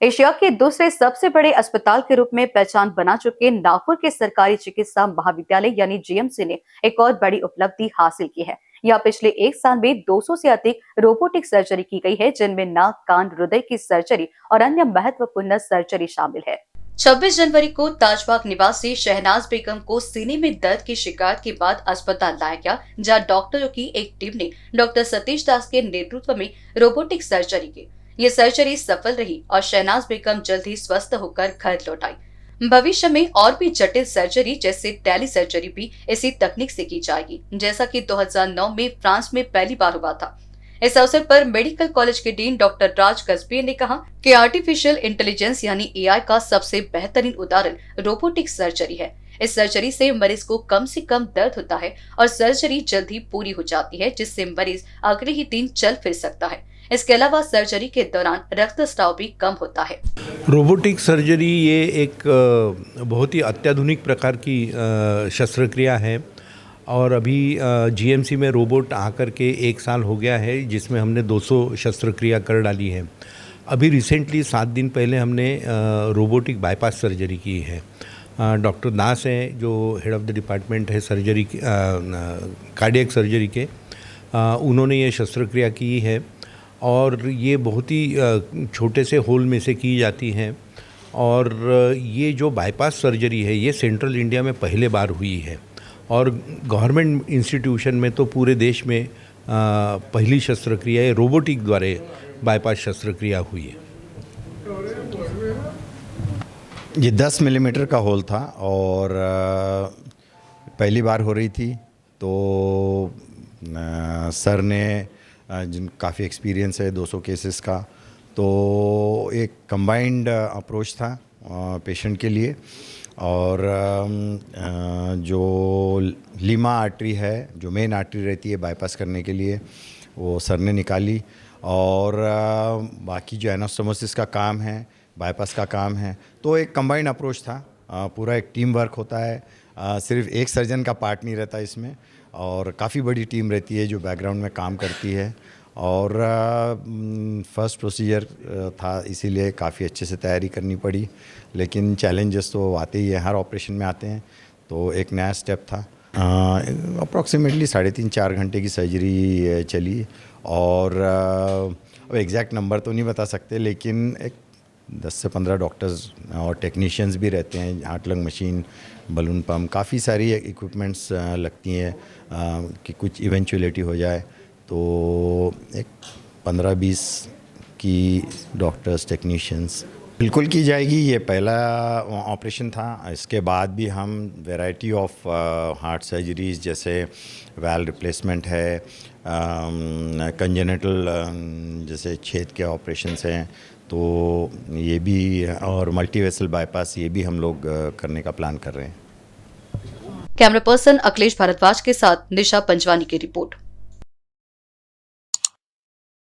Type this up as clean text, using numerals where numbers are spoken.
Asia के दूसरे सबसे बड़े अस्पताल के रूप में पहचान बना चुके नागपुर के सरकारी चिकित्सा महाविद्यालय यानी जीएमसी ने एक और बड़ी उपलब्धि हासिल की है। यहाँ पिछले एक साल में 200 से अधिक रोबोटिक सर्जरी की गई है, जिनमें नाक, कान, हृदय की सर्जरी और अन्य महत्वपूर्ण सर्जरी शामिल है। 26 जनवरी को ताजबाग निवासी शहनाज बेगम को सीने में दर्द की शिकायत के बाद अस्पताल लाया गया, जहां डॉक्टरों की एक टीम ने डॉक्टर सतीश दास के नेतृत्व में रोबोटिक सर्जरी की। ये सर्जरी सफल रही और शहनाज बेगम जल्द ही स्वस्थ होकर घर लौट आई। भविष्य में और भी जटिल सर्जरी जैसे टेली सर्जरी भी इसी तकनीक से की जाएगी, जैसा कि 2009 में फ्रांस में पहली बार हुआ था। इस अवसर पर मेडिकल कॉलेज के डीन डॉक्टर राज कसबे ने कहा कि आर्टिफिशियल इंटेलिजेंस यानी एआई का सबसे बेहतरीन उदाहरण रोबोटिक सर्जरी है। इस सर्जरी से कम दर्द होता है और सर्जरी जल्द ही पूरी हो जाती है, जिससे मरीज अगले ही दिन चल फिर सकता है। इसके अलावा सर्जरी के दौरान रक्तस्राव भी कम होता है। रोबोटिक सर्जरी ये एक बहुत ही अत्याधुनिक प्रकार की शस्त्रक्रिया है और अभी जीएमसी में रोबोट आकर के एक साल हो गया है, जिसमें हमने 200 शस्त्रक्रिया कर डाली है। अभी रिसेंटली 7 दिन पहले हमने रोबोटिक बाईपास सर्जरी की है। डॉक्टर दास हैं जो हेड ऑफ़ द डिपार्टमेंट है सर्जरी कार्डियक सर्जरी के, उन्होंने ये शस्त्रक्रिया की है और ये बहुत ही छोटे से होल में से की जाती है। और ये जो बाईपास सर्जरी है ये सेंट्रल इंडिया में पहले बार हुई है और गवर्नमेंट इंस्टीट्यूशन में तो पूरे देश में पहली शस्त्रक्रिया रोबोटिक द्वारा बाईपास शस्त्रक्रिया हुई है। ये 10 मिलीमीटर का होल था और पहली बार हो रही थी, तो सर ने जिन काफ़ी एक्सपीरियंस है 200 केसेस का, तो एक कंबाइंड अप्रोच था पेशेंट के लिए। और जो लीमा आर्टरी है, जो मेन आर्टरी रहती है बाईपास करने के लिए, वो सर ने निकाली और बाकी जो एनास्टोमोसिस का काम है, बाईपास का काम है, तो एक कंबाइंड अप्रोच था। पूरा एक टीम वर्क होता है, सिर्फ एक सर्जन का पार्ट नहीं रहता इसमें, और काफ़ी बड़ी टीम रहती है जो बैकग्राउंड में काम करती है। और फर्स्ट प्रोसीजर था, इसीलिए काफ़ी अच्छे से तैयारी करनी पड़ी, लेकिन चैलेंजेस तो आते ही है, हर ऑपरेशन में आते हैं, तो एक नया स्टेप था। अप्रॉक्सीमेटली 3.5-4 घंटे की सर्जरी चली और अब एग्जैक्ट नंबर तो नहीं बता सकते, लेकिन एक 10 से 15 डॉक्टर्स और टेक्नीशियंस भी रहते हैं, heart lung machine, balloon pump, काफ़ी सारी इक्विपमेंट्स लगती हैं कि कुछ इवेंचुअलिटी हो जाए, तो एक 15-20 की डॉक्टर्स टेक्नीशियंस बिल्कुल की जाएगी। ये पहला ऑपरेशन था। इसके बाद भी हम वैरायटी ऑफ हार्ट सर्जरीज जैसे वैल्व रिप्लेसमेंट है, कंजेनिटल जैसे छेद के ऑपरेशंस हैं, तो ये भी, और मल्टी वेसल बाईपास, ये भी हम लोग करने का प्लान कर रहे हैं। कैमरा पर्सन अखिलेश भारद्वाज के साथ निशा पंजवानी की रिपोर्ट।